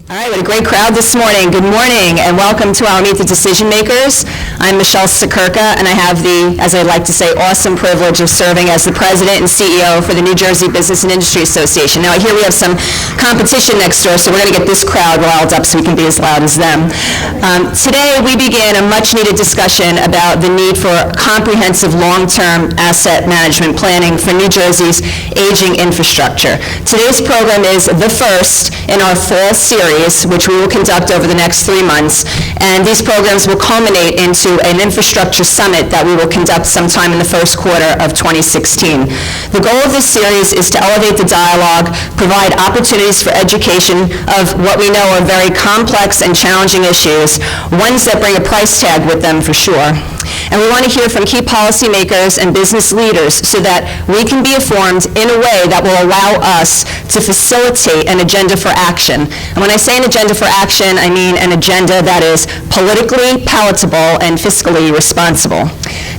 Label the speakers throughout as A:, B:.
A: All right, what a great crowd this morning. Good morning and welcome to our Meet the Decision Makers. I'm Michelle Sikurka and I have the, as I like to say, awesome privilege of serving as the President and CEO for the New Jersey Business and Industry Association. Now I hear we have some competition next door, so we're going to get this crowd riled up so we can be as loud as them. Today we begin a much needed discussion about the need for comprehensive long-term asset management planning for New Jersey's aging infrastructure. Today's program is the first in our fall series, which we will conduct over the next 3 months, and these programs will culminate into an infrastructure summit that we will conduct sometime in the first quarter of 2016. The goal of this series is to elevate the dialogue, provide opportunities for education of what we know are very complex and challenging issues, ones that bring a price tag with them for sure. And we want to hear from key policymakers and business leaders so that we can be informed in a way that will allow us to facilitate an agenda for action. And when I say an agenda for action, I mean an agenda that is politically palatable and fiscally responsible.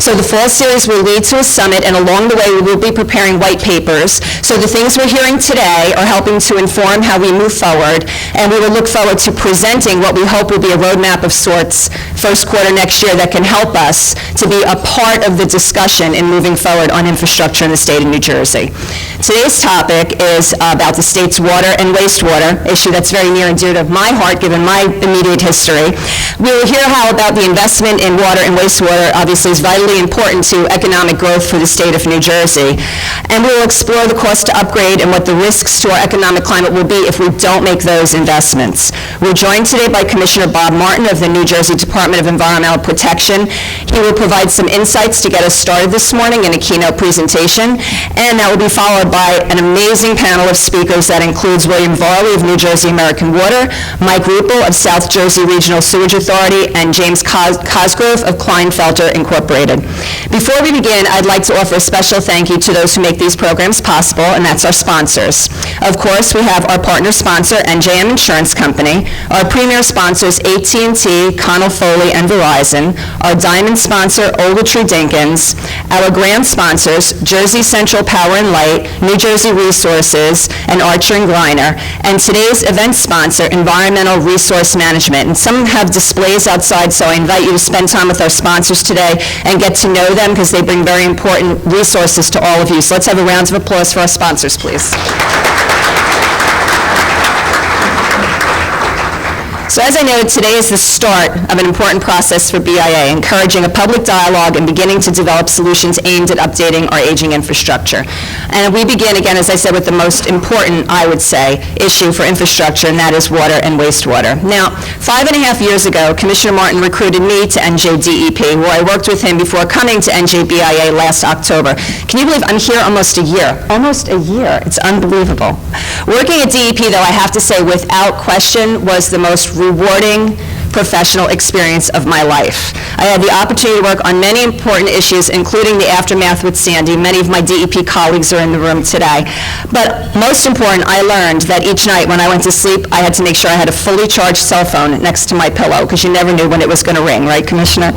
A: So the fall series will lead to a summit, and along the way we will be preparing white papers. So the things we're hearing today are helping to inform how we move forward, and we will look forward to presenting what we hope will be a roadmap of sorts first quarter next year that can help us to be a part of the discussion in moving forward on infrastructure in the state of New Jersey. Today's topic is about the state's water and wastewater, issue that's very near and dear to my heart given my immediate history. We will hear how about the investment in water and wastewater obviously is vitally important to economic growth for the state of New Jersey. And we will explore the cost to upgrade and what the risks to our economic climate will be if we don't make those investments. We're joined today by Commissioner Bob Martin of the New Jersey Department of Environmental Protection. He will provide some insights to get us started this morning in a keynote presentation, and that will be followed by an amazing panel of speakers that includes William Varley of New Jersey American Water, Mike Ruppel of South Jersey Regional Sewage Authority, and James Cosgrove of Kleinfelter Incorporated. Before we begin, I'd like to offer a special thank you to those who make these programs possible, and that's our sponsors. Of course, we have our partner sponsor, NJM Insurance Company, our premier sponsors, AT&T, Connell Foley, and Verizon, our diamond sponsor, Ogletree Dinkins, our grand sponsors, Jersey Central Power and Light, New Jersey Resources, and Archer and Griner, and today's event sponsor, Environmental Resource Management. And some have displays outside, so I invite you to spend time with our sponsors today and get to know them because they bring very important resources to all of you. So let's have a round of applause for our sponsors, please. So as I noted, today is the start of an important process for BIA, encouraging a public dialogue and beginning to develop solutions aimed at updating our aging infrastructure. And we begin, again, as I said, with the most important, I would say, issue for infrastructure, and that is water and wastewater. Now, 5.5 years ago, Commissioner Martin recruited me to NJDEP, where I worked with him before coming to NJBIA last October. Can you believe I'm here almost a year? Almost a year. It's unbelievable. Working at DEP, though, I have to say, without question, was the most rewarding professional experience of my life. I had the opportunity to work on many important issues, including the aftermath with Sandy. Many of my DEP colleagues are in the room today. But most important, I learned that each night when I went to sleep, I had to make sure I had a fully charged cell phone next to my pillow, because you never knew when it was going to ring, right, Commissioner?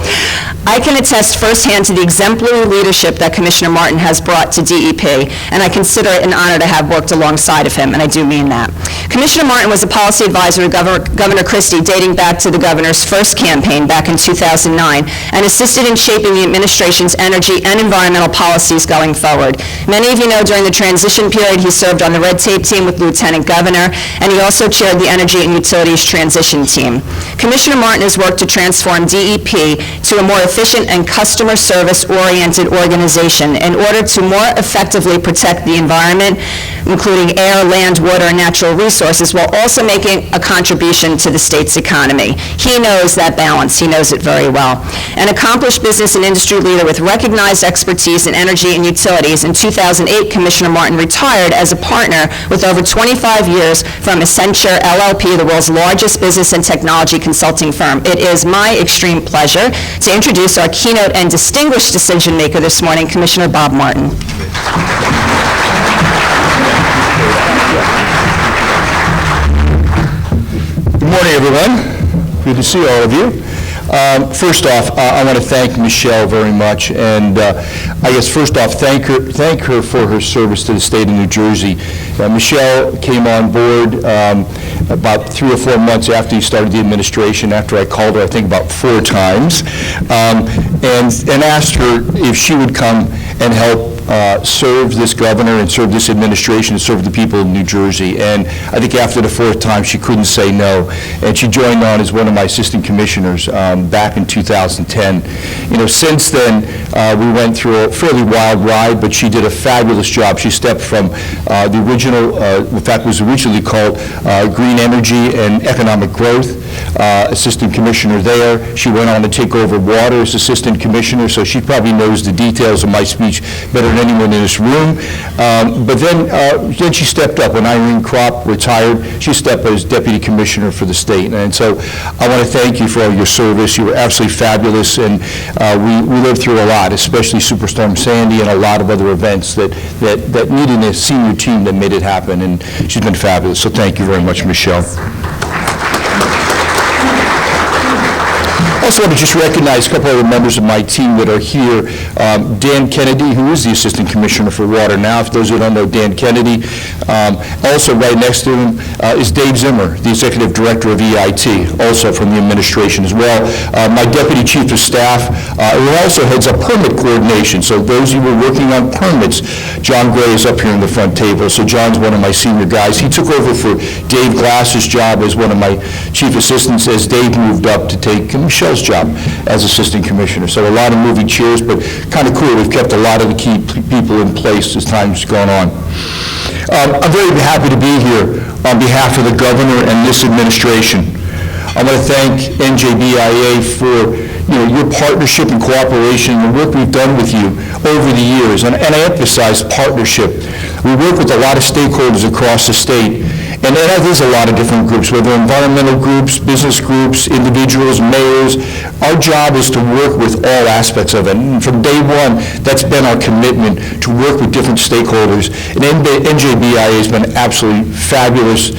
A: I can attest firsthand to the exemplary leadership that Commissioner Martin has brought to DEP, and I consider it an honor to have worked alongside of him, and I do mean that. Commissioner Martin was a policy advisor to Governor Christie dating back to the governor's first campaign back in 2009, and assisted in shaping the administration's energy and environmental policies going forward. Many of you know during the transition period he served on the red tape team with Lieutenant Governor, and he also chaired the Energy and Utilities Transition Team. Commissioner Martin has worked to transform DEP to a more efficient and customer service-oriented organization in order to more effectively protect the environment, including air, land, water, and natural resources, while also making a contribution to the state's economy. He knows that balance. He knows it very well. An accomplished business and industry leader with recognized expertise in energy and utilities, in 2008, Commissioner Martin retired as a partner with over 25 years from Accenture LLP, the world's largest business and technology consulting firm. It is my extreme pleasure to introduce our keynote and distinguished decision maker this morning, Commissioner Bob Martin.
B: Good morning, everyone. Good to see all of you. First off, I want to thank Michelle very much, and I guess first off, thank her for her service to the state of New Jersey Michelle came on board about 3 or 4 months after you started the administration, after I called her, I think, about 4 times, and asked her if she would come and help serve this governor and serve this administration and serve the people of New Jersey. And I think after the 4th time, she couldn't say no. And she joined on as one of my assistant commissioners back in 2010. Since then, we went through a fairly wild ride, but she did a fabulous job. She stepped from the original, in fact, was originally called Green Energy and Economic Growth, assistant commissioner there. She went on to take over water as assistant commissioner, so she probably knows the details of my speech better than anyone in this room. But then she stepped up. When Irene Kropp retired, she stepped up as deputy commissioner for the state. And so I want to thank you for all your service. You were absolutely fabulous, and we lived through a lot, especially Superstorm Sandy and a lot of other events that needed a senior team that made it happen, and she's been fabulous. So thank you very much, Michelle. I also want to just recognize a couple of members of my team that are here. Dan Kennedy, who is the Assistant Commissioner for Water now, for those who don't know Dan Kennedy. Also right next to him is Dave Zimmer, the Executive Director of EIT, also from the administration as well. My Deputy Chief of Staff, who also heads up permit coordination. So those of you who are working on permits, John Gray is up here in the front table. So John's one of my senior guys. He took over for Dave Glass's job as one of my chief assistants as Dave moved up to take Michelle's job as assistant commissioner. So a lot of moving chairs, but kind of cool. We've kept a lot of the key people in place as time's gone on. I'm very happy to be here on behalf of the governor and this administration. I want to thank NJBIA for your partnership and cooperation and the work we've done with you over the years. And I emphasize partnership. We work with a lot of stakeholders across the state. And that is a lot of different groups, whether environmental groups, business groups, individuals, mayors. Our job is to work with all aspects of it. And from day one, that's been our commitment, to work with different stakeholders. And NJBIA has been an absolutely fabulous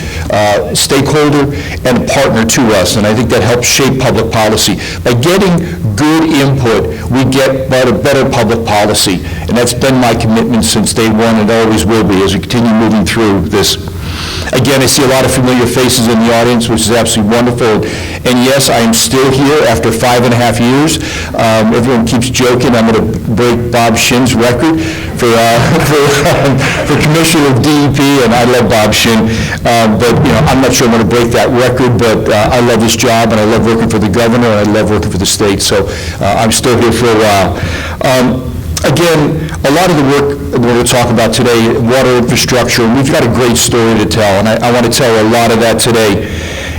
B: stakeholder and a partner to us. And I think that helps shape public policy. By getting good input, we get better public policy. And that's been my commitment since day one and always will be as we continue moving through this. Again, I see a lot of familiar faces in the audience, which is absolutely wonderful. And yes, I am still here after 5.5 years. Everyone keeps joking I'm going to break Bob Shin's record for Commissioner of DEP, and I love Bob Shin. But I'm not sure I'm going to break that record, but I love this job, and I love working for the governor, and I love working for the state. So I'm still here for a while. Again, a lot of the work we're going to talk about today, water infrastructure, and we've got a great story to tell, and I want to tell a lot of that today.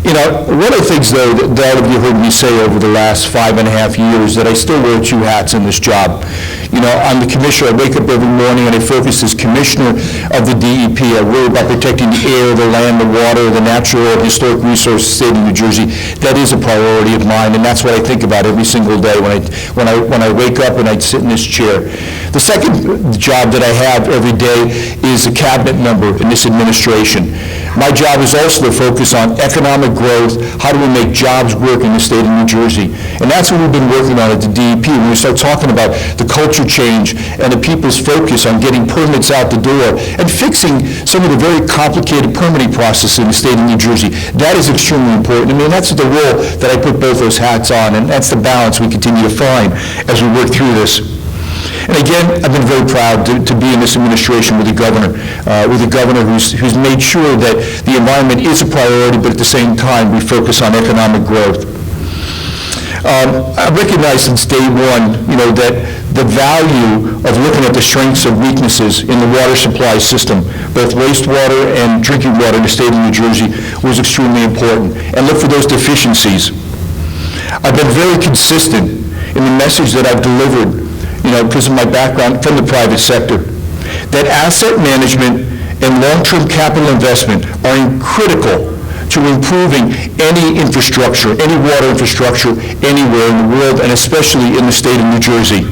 B: One of the things, though, that all of you heard me say over the last 5.5 years, that I still wear 2 hats in this job. I'm the commissioner. I wake up every morning and I focus as commissioner of the DEP. I worry about protecting the air, the land, the water, the natural and historic resources of the state of New Jersey. That is a priority of mine, and that's what I think about every single day when I wake up and I sit in this chair. The second job that I have every day is a cabinet member in this administration. My job is also to focus on economic growth. How do we make jobs work in the state of New Jersey? And that's what we've been working on at the DEP. When we start talking about the culture change and the people's focus on getting permits out the door and fixing some of the very complicated permitting process in the state of New Jersey, that is extremely important. I mean, that's the role that I put both those hats on, and that's the balance we continue to find as we work through this. And again, I've been very proud to be in this administration with the governor who's made sure that the environment is a priority, but at the same time, we focus on economic growth. I recognize since day one, that the value of looking at the strengths and weaknesses in the water supply system, both wastewater and drinking water in the state of New Jersey, was extremely important, and look for those deficiencies. I've been very consistent in the message that I've delivered, because of my background from the private sector, that asset management and long-term capital investment are critical to improving any infrastructure, any water infrastructure anywhere in the world, and especially in the state of New Jersey.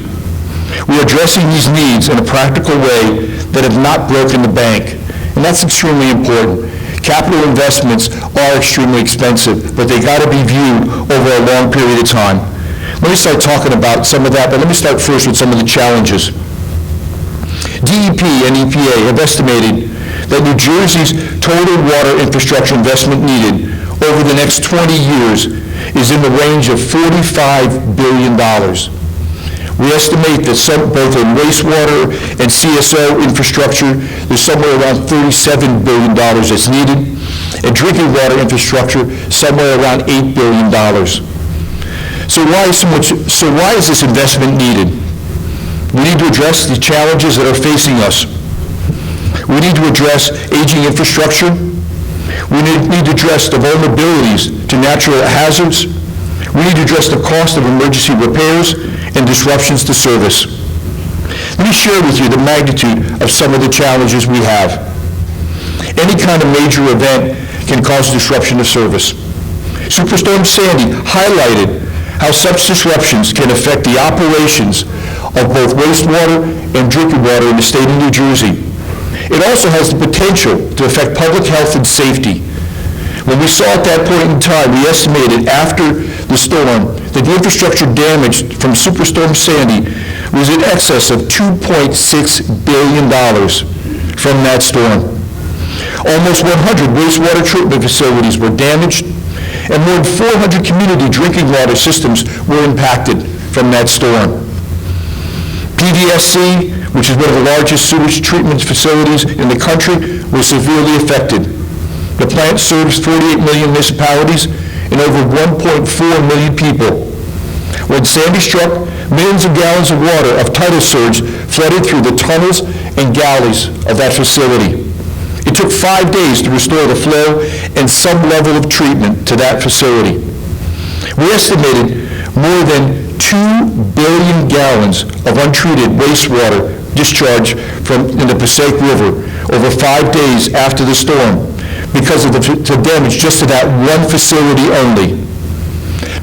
B: We are addressing these needs in a practical way that have not broken the bank, and that's extremely important. Capital investments are extremely expensive, but they got to be viewed over a long period of time. Let me start talking about some of that, but let me start first with some of the challenges. DEP and EPA have estimated that New Jersey's total water infrastructure investment needed over the next 20 years is in the range of $45 billion. We estimate that both in wastewater and CSO infrastructure, there's somewhere around $37 billion that's needed, and drinking water infrastructure, somewhere around $8 billion. So why is this investment needed? We need to address the challenges that are facing us. We need to address aging infrastructure. We need to address the vulnerabilities to natural hazards. We need to address the cost of emergency repairs and disruptions to service. Let me share with you the magnitude of some of the challenges we have. Any kind of major event can cause disruption to service. Superstorm Sandy highlighted how such disruptions can affect the operations of both wastewater and drinking water in the state of New Jersey. It also has the potential to affect public health and safety. When we saw at that point in time, we estimated after the storm that the infrastructure damaged from Superstorm Sandy was in excess of $2.6 billion from that storm. Almost 100 wastewater treatment facilities were damaged, and more than 400 community drinking water systems were impacted from that storm. PVSC, which is one of the largest sewage treatment facilities in the country, was severely affected. The plant serves 48 million municipalities and over 1.4 million people. When Sandy struck, millions of gallons of water of tidal surge flooded through the tunnels and galleys of that facility. It took 5 days to restore the flow and some level of treatment to that facility. We estimated more than 2 billion gallons of untreated wastewater discharged in the Passaic River over 5 days after the storm because of the damage just to that one facility only.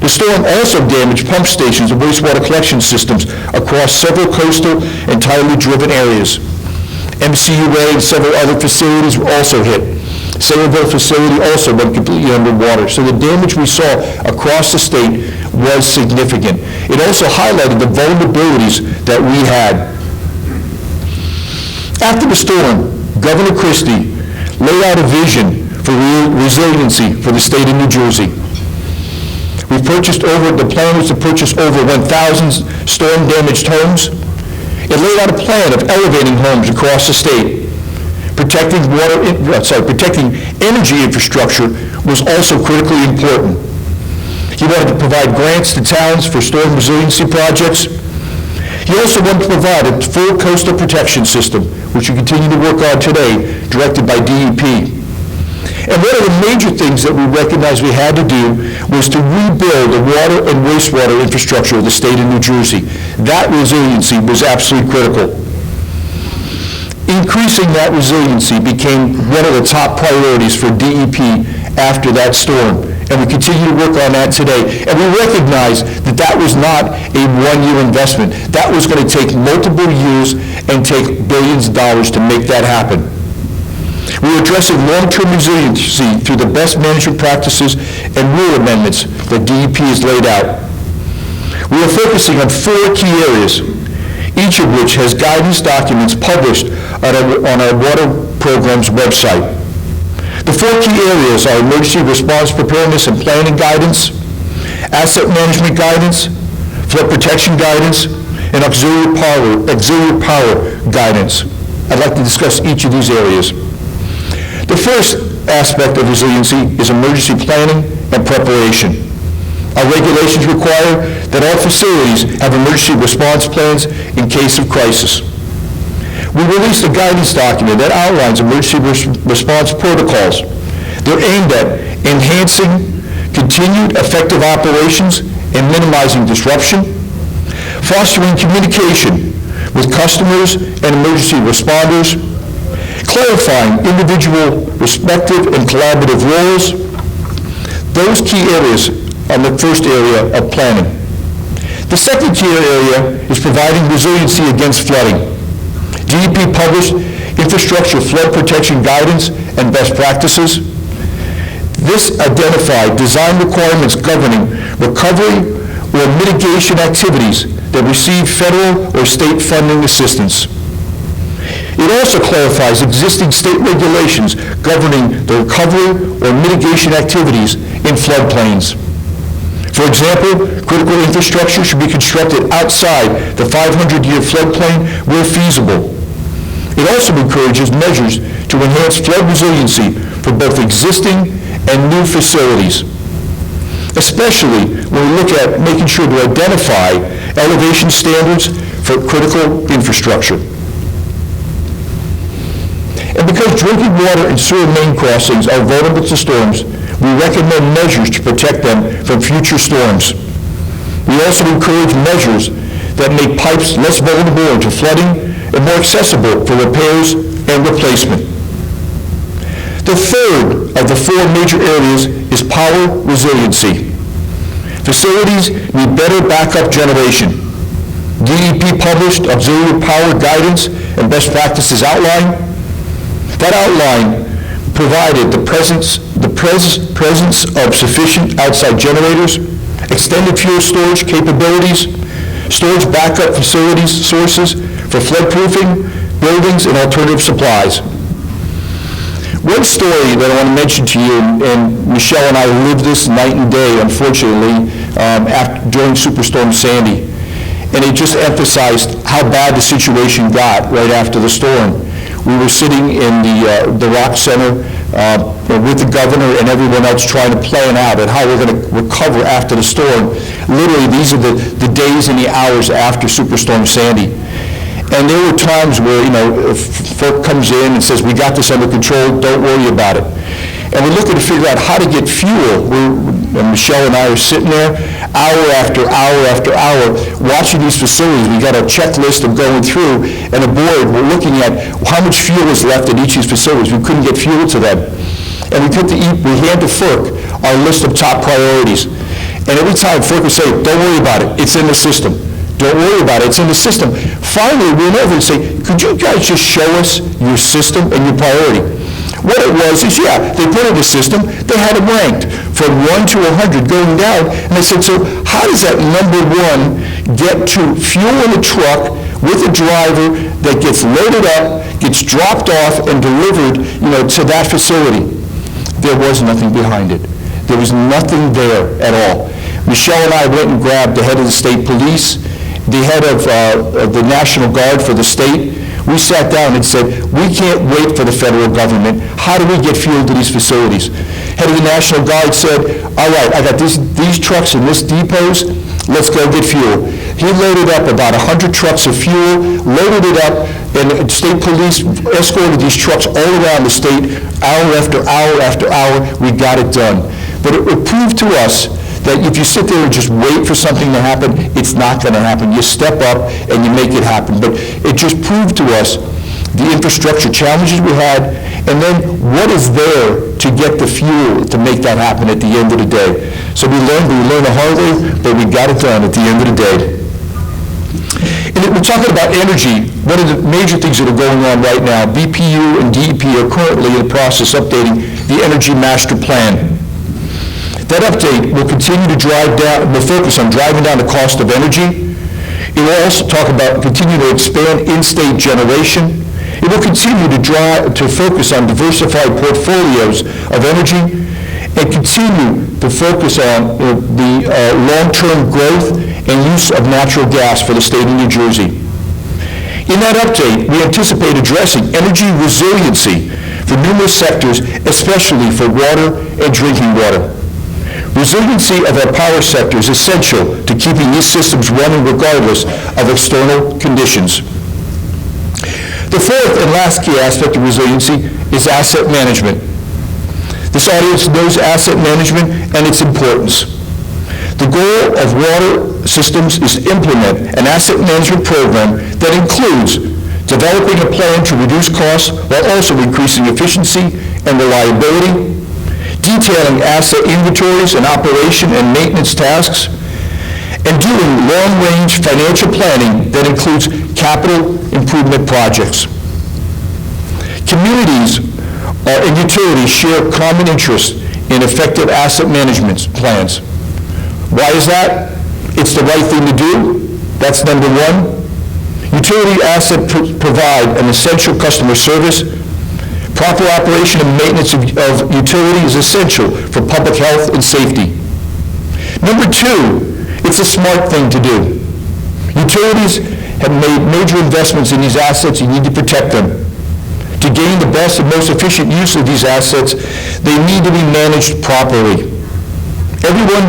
B: The storm also damaged pump stations and wastewater collection systems across several coastal and tidally driven areas. MCUA and several other facilities were also hit. Sayreville facility also went completely underwater. So the damage we saw across the state was significant. It also highlighted the vulnerabilities that we had. After the storm, Governor Christie laid out a vision for resiliency for the state of New Jersey. The plan was to purchase over 1,000 storm-damaged homes. It laid out a plan of elevating homes across the state. Protecting energy infrastructure was also critically important. He wanted to provide grants to towns for storm resiliency projects. He also wanted to provide a full coastal protection system, which we continue to work on today, directed by DEP. And one of the major things that we recognized we had to do was to rebuild the water and wastewater infrastructure of the state of New Jersey. That resiliency was absolutely critical. Increasing that resiliency became one of the top priorities for DEP after that storm, and we continue to work on that today. And we recognize that that was not a one-year investment. That was going to take multiple years and take billions of dollars to make that happen. We are addressing long-term resiliency through the best management practices and rule amendments that DEP has laid out. We are focusing on 4 key areas, each of which has guidance documents published on our water program's website. The 4 key areas are emergency response preparedness and planning guidance, asset management guidance, flood protection guidance, and auxiliary power guidance. I'd like to discuss each of these areas. The first aspect of resiliency is emergency planning and preparation. Our regulations require that all facilities have emergency response plans in case of crisis. We released a guidance document that outlines emergency response protocols. They're aimed at enhancing continued effective operations and minimizing disruption, fostering communication with customers and emergency responders, clarifying individual respective and collaborative roles. Those key areas are the first area of planning. The second key area is providing resiliency against flooding. DEP published infrastructure flood protection guidance and best practices. This identified design requirements governing recovery or mitigation activities that receive federal or state funding assistance. It also clarifies existing state regulations governing the recovery or mitigation activities in floodplains. For example, critical infrastructure should be constructed outside the 500-year floodplain where feasible. It also encourages measures to enhance flood resiliency for both existing and new facilities, especially when we look at making sure to identify elevation standards for critical infrastructure. And because drinking water and sewer main crossings are vulnerable to storms, we recommend measures to protect them from future storms. We also encourage measures that make pipes less vulnerable to flooding and more accessible for repairs and replacement. The third of the four major areas is power resiliency. Facilities need better backup generation. DEP published auxiliary power guidance and best practices outline. That outline provided the presence of sufficient outside generators, extended fuel storage capabilities, storage backup facilities sources for floodproofing, buildings, and alternative supplies. One story that I want to mention to you, and Michelle and I lived this night and day, unfortunately, during Superstorm Sandy, and it just emphasized how bad the situation got right after the storm. We were sitting in the Rock Center with the governor and everyone else trying to plan out at how we're going to recover after the storm. Literally, these are the days and the hours after Superstorm Sandy. And there were times where, FERC comes in and says, we got this under control, don't worry about it. And we're looking to figure out how to get fuel. Michelle and I are sitting there hour after hour after hour watching these facilities. We got a checklist of going through, and a board, we're looking at how much fuel is left at each of these facilities. We couldn't get fuel to them. And we hand to FERC our list of top priorities. And every time FERC would say, don't worry about it, it's in the system. Don't worry about it, it's in the system. Finally, we went over and say, could you guys just show us your system and your priority? What it was is, they put in the system, they had them ranked from 1 to 100 going down, and they said, so how does that number 1 get to fuel in a truck with a driver that gets loaded up, gets dropped off, and delivered, to that facility? There was nothing behind it. There was nothing there at all. Michelle and I went and grabbed the head of the state police, the head of the National Guard for the state. We sat down and said, we can't wait for the federal government. How do we get fuel to these facilities? Head of the National Guard said, all right, I got these trucks in this depots, let's go get fuel. He loaded up about 100 trucks of fuel, loaded it up, and state police escorted these trucks all around the state, hour after hour after hour. We got it done. But it proved to us that if you sit there and just wait for something to happen, it's not going to happen. You step up and you make it happen. But it just proved to us the infrastructure challenges we had, and then what is there to get the fuel to make that happen at the end of the day. So we learned the hard way, but we got it done at the end of the day. And we're talking about energy. One of the major things that are going on right now, BPU and DEP are currently in the process of updating the Energy Master Plan. That update will continue to will focus on driving down the cost of energy. It will also continue to expand in-state generation. It will continue to focus on diversified portfolios of energy and continue to focus on the long-term growth and use of natural gas for the state of New Jersey. In that update, we anticipate addressing energy resiliency for numerous sectors, especially for water and drinking water. Resiliency of our power sector is essential to keeping these systems running regardless of external conditions. The fourth and last key aspect of resiliency is asset management. This audience knows asset management and its importance. The goal of water systems is to implement an asset management program that includes developing a plan to reduce costs while also increasing efficiency and reliability, detailing asset inventories and operation and maintenance tasks, and doing long-range financial planning that includes capital improvement projects. Communities and utilities share common interests in effective asset management plans. Why is that? It's the right thing to do. That's number 1. Utility assets provide an essential customer service. Proper operation and maintenance of utility is essential for public health and safety. Number two, it's a smart thing to do. Utilities have made major investments in these assets. You need to protect them. To gain the best and most efficient use of these assets, they need to be managed properly. Everyone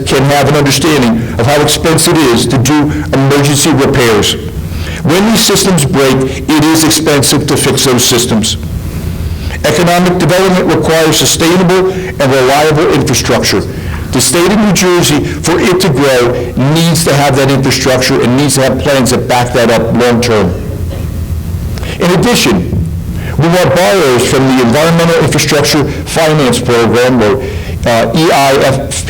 B: can have an understanding of how expensive it is to do emergency repairs. When these systems break, it is expensive to fix those systems. Economic development requires sustainable and reliable infrastructure. The state of New Jersey, for it to grow, needs to have that infrastructure and needs to have plans that back that up long term. In addition, we want borrowers from the Environmental Infrastructure Finance Program, or EIFP,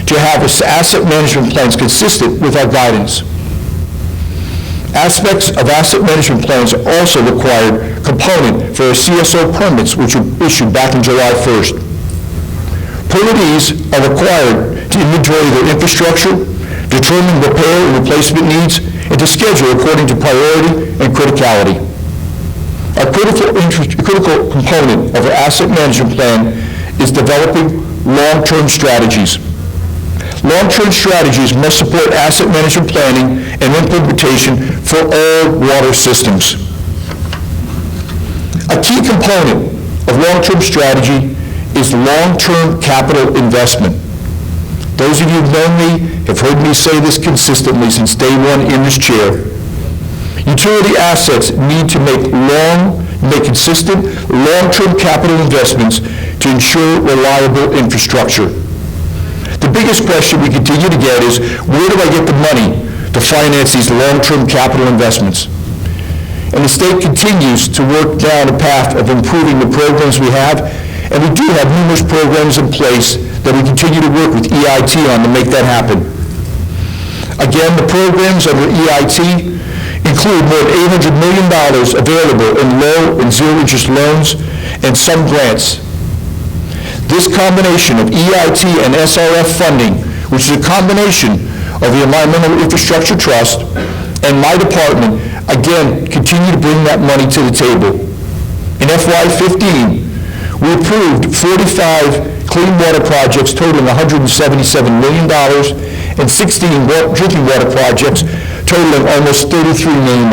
B: to have asset management plans consistent with our guidance. Aspects of asset management plans are also required component for CSO permits, which were issued back in July 1st. Permittees are required to inventory their infrastructure, determine repair and replacement needs, and to schedule according to priority and criticality. A critical component of our asset management plan is developing long-term strategies. Long-term strategies must support asset management planning and implementation for all water systems. A key component of long-term strategy is long-term capital investment. Those of you who know me have heard me say this consistently since day one in this chair. Utility assets need to make consistent, long-term capital investments to ensure reliable infrastructure. The biggest question we continue to get is, where do I get the money to finance these long-term capital investments? And the state continues to work down a path of improving the programs we have, and we do have numerous programs in place that we continue to work with EIT on to make that happen. Again, the programs under EIT include more than $800 million available in low and zero-interest loans and some grants. This combination of EIT and SRF funding, which is a combination of the Environmental Infrastructure Trust and my department, again, continue to bring that money to the table. In FY15, we approved 45 clean water projects totaling $177 million and 16 drinking water projects totaling almost $33 million.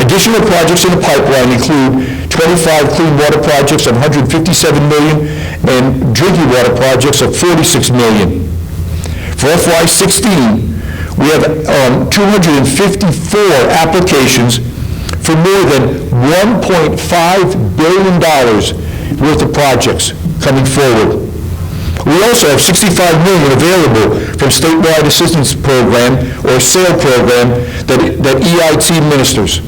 B: Additional projects in the pipeline include 25 clean water projects of $157 million and drinking water projects of $46 million. For FY16, we have 254 applications for more than $1.5 billion worth of projects coming forward. We also have $65 million available from statewide assistance program or SAIL program that EIT administers.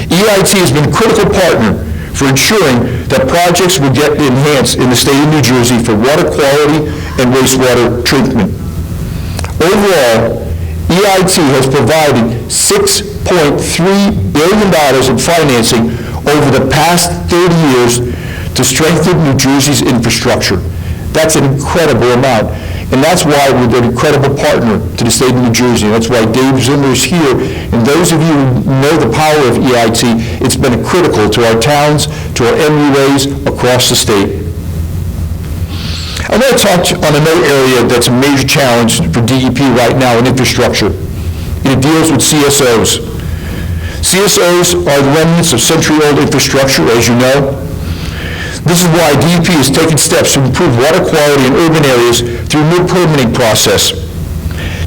B: EIT has been a critical partner for ensuring that projects will get enhanced in the state of New Jersey for water quality and wastewater treatment. Overall, EIT has provided $6.3 billion in financing over the past 30 years to strengthen New Jersey's infrastructure. That's an incredible amount. And that's why we're an incredible partner to the state of New Jersey. That's why Dave Zimmer is here. And those of you who know the power of EIT, it's been critical to our towns, to our MUAs across the state. I want to touch on another area that's a major challenge for DEP right now in infrastructure. It deals with CSOs. CSOs are the remnants of century-old infrastructure, as you know. This is why DEP has taken steps to improve water quality in urban areas through a new permitting process.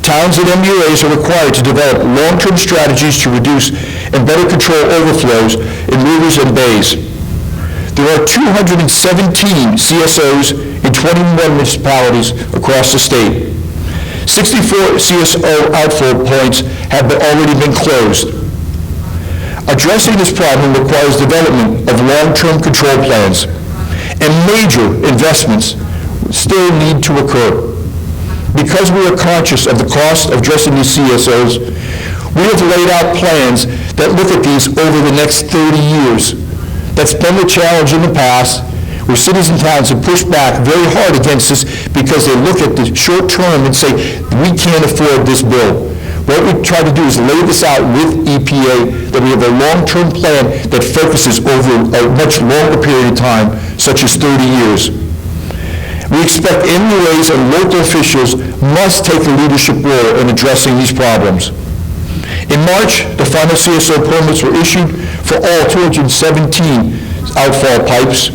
B: Towns and MUAs are required to develop long-term strategies to reduce and better control overflows in rivers and bays. There are 217 CSOs in 21 municipalities across the state. 64 CSO outflow points have already been closed. Addressing this problem requires development of long-term control plans, and major investments still need to occur. Because we are conscious of the cost of addressing these CSOs, we have laid out plans that look at these over the next 30 years. That's been the challenge in the past, where cities and towns have pushed back very hard against this because they look at the short term and say, we can't afford this bill. What we try to do is lay this out with EPA, that we have a long-term plan that focuses over a much longer period of time, such as 30 years. We expect MUAs and local officials must take a leadership role in addressing these problems. In March, the final CSO permits were issued for all 217 outfall pipes.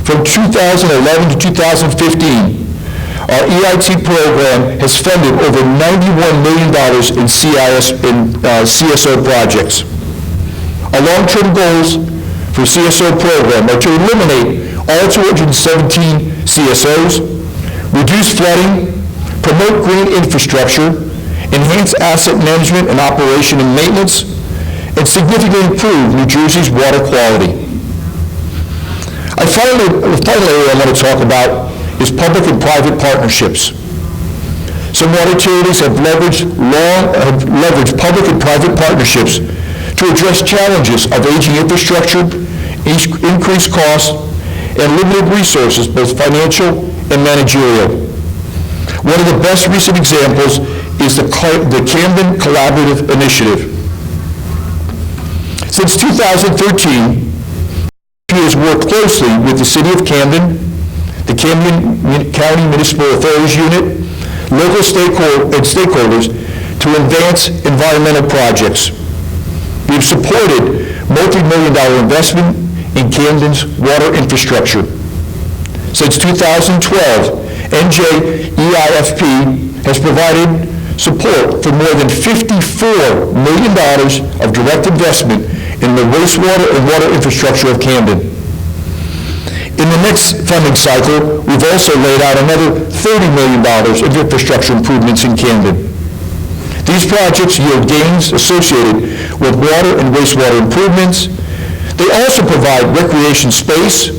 B: From 2011 to 2015, our EIT program has funded over $91 million in CSO projects. Our long-term goals for CSO program are to eliminate all 217 CSOs, reduce flooding, promote green infrastructure, enhance asset management and operation and maintenance, and significantly improve New Jersey's water quality. The final area I want to talk about is public and private partnerships. Some water utilities have leveraged public and private partnerships to address challenges of aging infrastructure, increased costs, and limited resources, both financial and managerial. One of the best recent examples is the Camden Collaborative Initiative. Since 2013, EPA has worked closely with the City of Camden, the Camden County Municipal Authorities Unit, local stakeholders to advance environmental projects. We have supported multi-million-dollar investment in Camden's water infrastructure. Since 2012, NJBIA has provided support for more than $54 million of direct investment in the wastewater and water infrastructure of Camden. In the next funding cycle, we've also laid out another $30 million of infrastructure improvements in Camden. These projects yield gains associated with water and wastewater improvements. They also provide recreation space,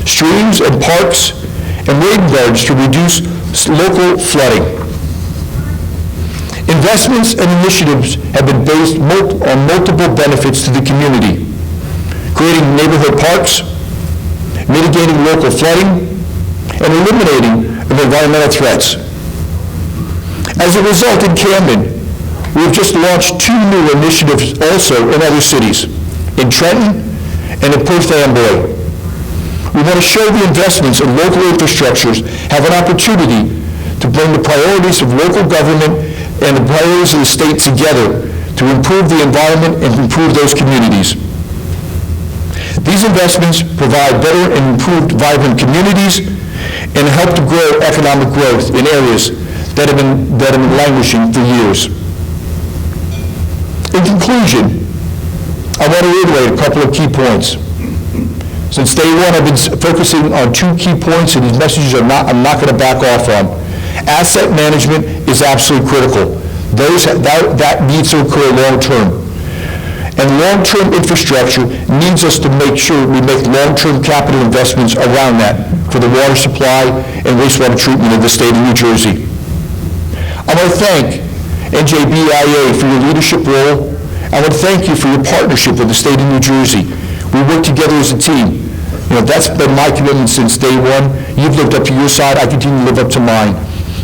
B: streams and parks, and rain gardens to reduce local flooding. Investments and initiatives have been based on multiple benefits to the community, creating neighborhood parks, mitigating local flooding, and eliminating environmental threats. As a result, in Camden, we have just launched 2 new initiatives also in other cities, in Trenton and in Perth Amboy. We want to show the investments in local infrastructures have an opportunity to bring the priorities of local government and the priorities of the state together to improve the environment and improve those communities. These investments provide better and improved vibrant communities and help to grow economic growth in areas that have been languishing for years. In conclusion, I want to reiterate a couple of key points. Since day one, I've been focusing on 2 key points, and these messages I'm not going to back off on. Asset management is absolutely critical. That needs to occur long-term. And long-term infrastructure needs us to make sure we make long-term capital investments around that for the water supply and wastewater treatment of the state of New Jersey. I want to thank NJBIA for your leadership role. I want to thank you for your partnership with the state of New Jersey. We work together as a team. That's been my commitment since day one. You've lived up to your side. I continue to live up to mine.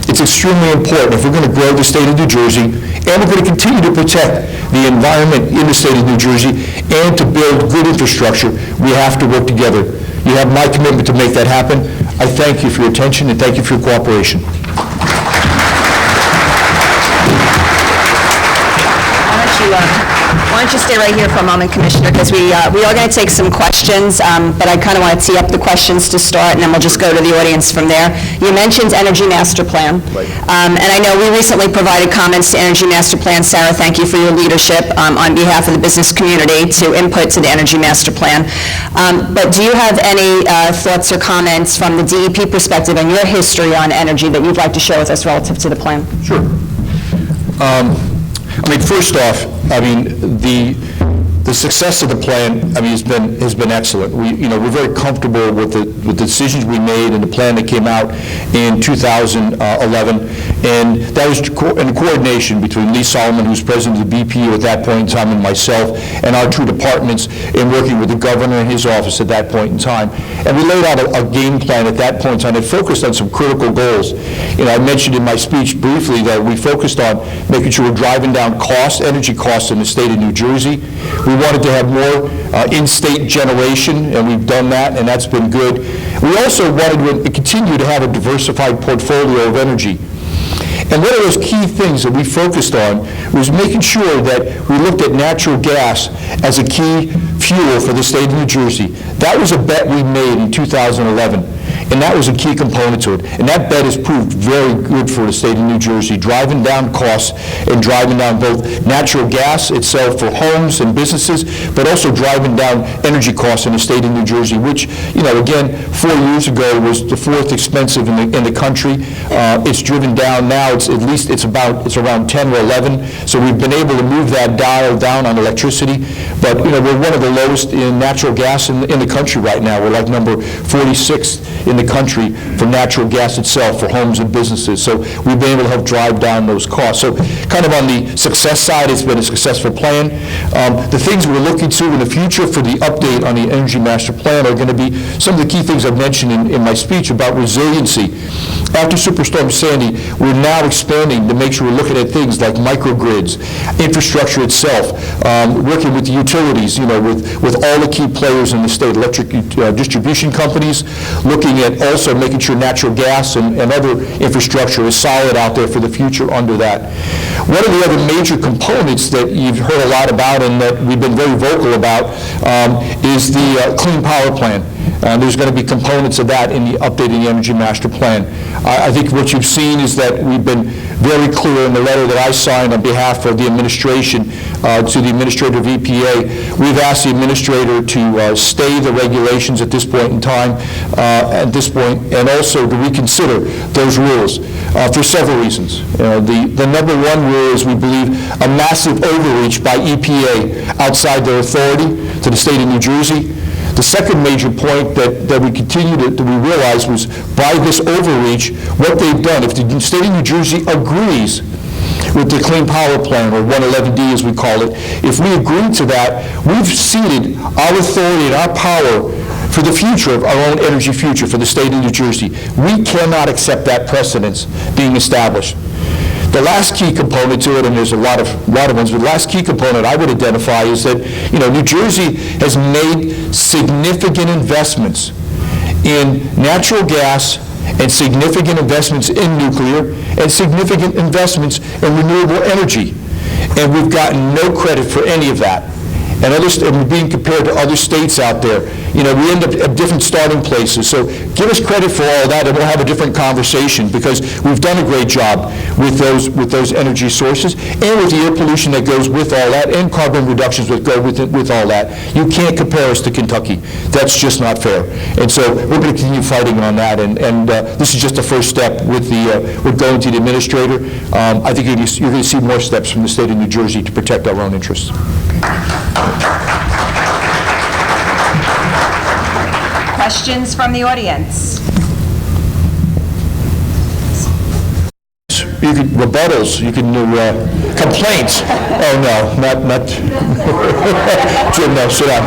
B: It's extremely important if we're going to grow the state of New Jersey, and we're going to continue to protect the environment in the state of New Jersey, and to build good infrastructure, we have to work together. You have my commitment to make that happen. I thank you for your attention and thank you for your cooperation.
A: Why don't you stay right here for a moment, Commissioner, because we are going to take some questions, but I kind of want to tee up the questions to start, and then we'll just go to the audience from there. You mentioned Energy Master Plan, and I know we recently provided comments to Energy Master Plan. Sarah, thank you for your leadership on behalf of the business community to input to the Energy Master Plan. But do you have any thoughts or comments from the DEP perspective and your history on energy that you'd like to share with us relative to the plan?
B: Sure. First off, the The success of the plan, I mean, has been excellent. We're very comfortable with the decisions we made and the plan that came out in 2011, and that was in coordination between Lee Solomon, who's president of the BPU at that point in time, and myself, and our two departments, in working with the governor and his office at that point in time. And we laid out a game plan at that point in time that focused on some critical goals. I mentioned in my speech briefly that we focused on making sure we're driving down energy costs in the state of New Jersey. We wanted to have more in-state generation, and we've done that, and that's been good. We also wanted to continue to have a diversified portfolio of energy. And one of those key things that we focused on was making sure that we looked at natural gas as a key fuel for the state of New Jersey. That was a bet we made in 2011. And that was a key component to it. And that bet has proved very good for the state of New Jersey, driving down costs and driving down both natural gas itself for homes and businesses, but also driving down energy costs in the state of New Jersey, which, again, 4 years ago was the fourth expensive in the country. It's driven down now. It's around 10 or 11. So we've been able to move that dial down on electricity. But we're one of the lowest in natural gas in the country right now. We're like number 46th in the country for natural gas itself for homes and businesses. So we've been able to help drive down those costs. So kind of on the success side, it's been a successful plan. The things we're looking to in the future for the update on the Energy Master Plan are going to be some of the key things I've mentioned in my speech about resiliency. After Superstorm Sandy, we're now expanding to make sure we're looking at things like microgrids, infrastructure itself, working with the utilities, with all the key players in the state, electric distribution companies, looking at also making sure natural gas and other infrastructure is solid out there for the future under that. One of the other major components that you've heard a lot about and that we've been very vocal about is the Clean Power Plan. There's going to be components of that in the updating the Energy Master Plan. I think what you've seen is that we've been very clear in the letter that I signed on behalf of the administration to the administrator of EPA. We've asked the administrator to stay the regulations at this point in time, and also to reconsider those rules for several reasons. The number one rule is we believe a massive overreach by EPA outside their authority to the state of New Jersey. The second major point that we continue to realize was by this overreach, what they've done, if the state of New Jersey agrees with the Clean Power Plan, or 111D as we call it, if we agree to that, we've ceded our authority and our power for the future of our own energy future for the state of New Jersey. We cannot accept that precedence being established. The last key component to it, and there's a lot of ones, but the last key component I would identify is that, New Jersey has made significant investments in natural gas and significant investments in nuclear and significant investments in renewable energy. And we've gotten no credit for any of that. And being compared to other states out there, we end up at different starting places. So give us credit for all that, and we'll have a different conversation, because we've done a great job with those energy sources and with the air pollution that goes with all that and carbon reductions that go with all that. You can't compare us to Kentucky. That's just not fair. And so we're going to continue fighting on that. And this is just the first step with going to the administrator. I think you're going to see more steps from the state of New Jersey to protect our own interests.
A: Questions from the audience?
B: You can rebuttals. You can complaints. Oh no, not Jim. No, sit down.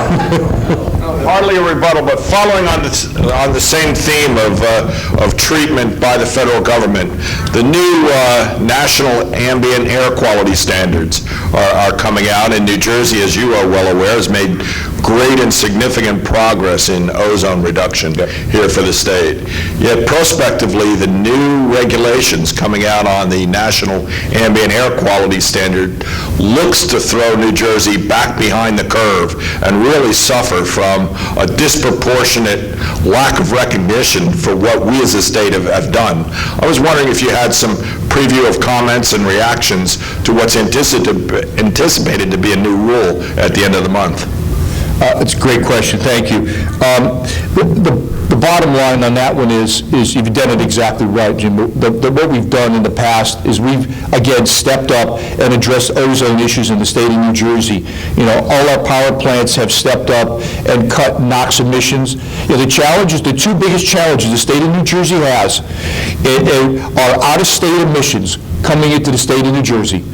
C: Hardly a rebuttal, but following on the same theme of treatment by the federal government, the new national ambient air quality standards are coming out, and New Jersey, as you are well aware, has made great and significant progress in ozone reduction here for the state. Yet prospectively, the new regulations coming out on the national ambient air quality standard looks to throw New Jersey back behind the curve and really suffer from a disproportionate lack of recognition for what we as a state have done. I was wondering if you had some preview of comments and reactions to what's anticipated to be a new rule at the end of the month.
B: It's a great question, thank you. The bottom line on that one is you've done it exactly right, Jim. What we've done in the past is we've, again, stepped up and addressed ozone issues in the state of New Jersey. You know, all our power plants have stepped up and cut NOx emissions. You know, the challenges, the two biggest challenges the state of New Jersey has are out-of-state emissions coming into the state of New Jersey.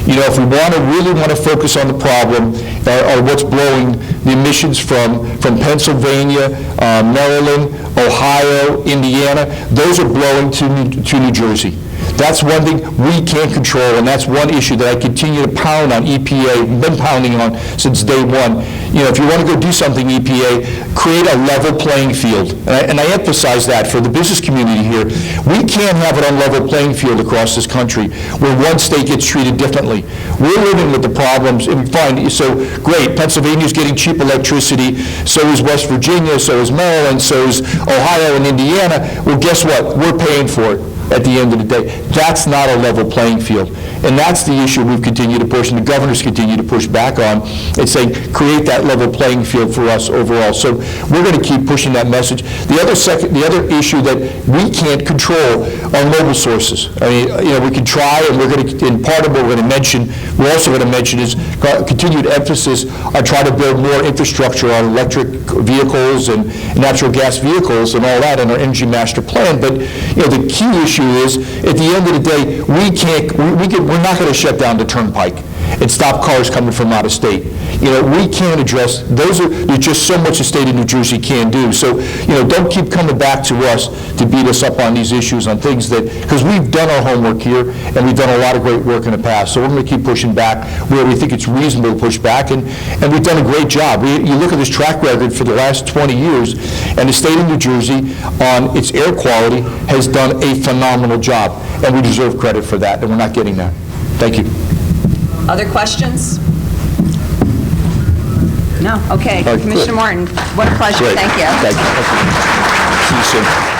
B: You know, if we really want to focus on the problem, or what's blowing the emissions from Pennsylvania, Maryland, Ohio, Indiana, those are blowing to New Jersey. That's one thing we can't control, and that's one issue that I continue to pound on EPA, been pounding on since day one. You know, if you want to go do something, EPA, create a level playing field. And I emphasize that for the business community here. We can't have an unlevel playing field across this country where one state gets treated differently. We're living with the problems, and fine, so great, Pennsylvania's getting cheap electricity, so is West Virginia, so is Maryland, so is Ohio and Indiana. Well, guess what? We're paying for it. At the end of the day, that's not a level playing field. And that's the issue we've continued to push, and the governors continue to push back on. It's saying, create that level playing field for us overall. So we're going to keep pushing that message. The other issue that we can't control are mobile sources. I mean, you know, we can try, and we're going to, in part of what we're also going to mention is continued emphasis on trying to build more infrastructure on electric vehicles and natural gas vehicles and all that in our energy master plan. But, you know, the key issue is, at the end of the day, we're not going to shut down the turnpike and stop cars coming from out of state. You know, we can't address, there's just so much the state of New Jersey can do. So, you know, don't keep coming back to us to beat us up on these issues, on things that, because we've done our homework here, and we've done a lot of great work in the past. So we're going to keep pushing back where we think it's reasonable to push back, and we've done a great job. You look at this track record for the last 20 years, and the state of New Jersey on its air quality has done a phenomenal job, and we deserve credit for that, and we're not getting that. Thank you.
A: Other questions? No? Okay.
B: All right,
A: Commissioner
B: good.
A: Martin, what a pleasure.
B: Great.
A: Thank you.
B: Thank you. See you soon.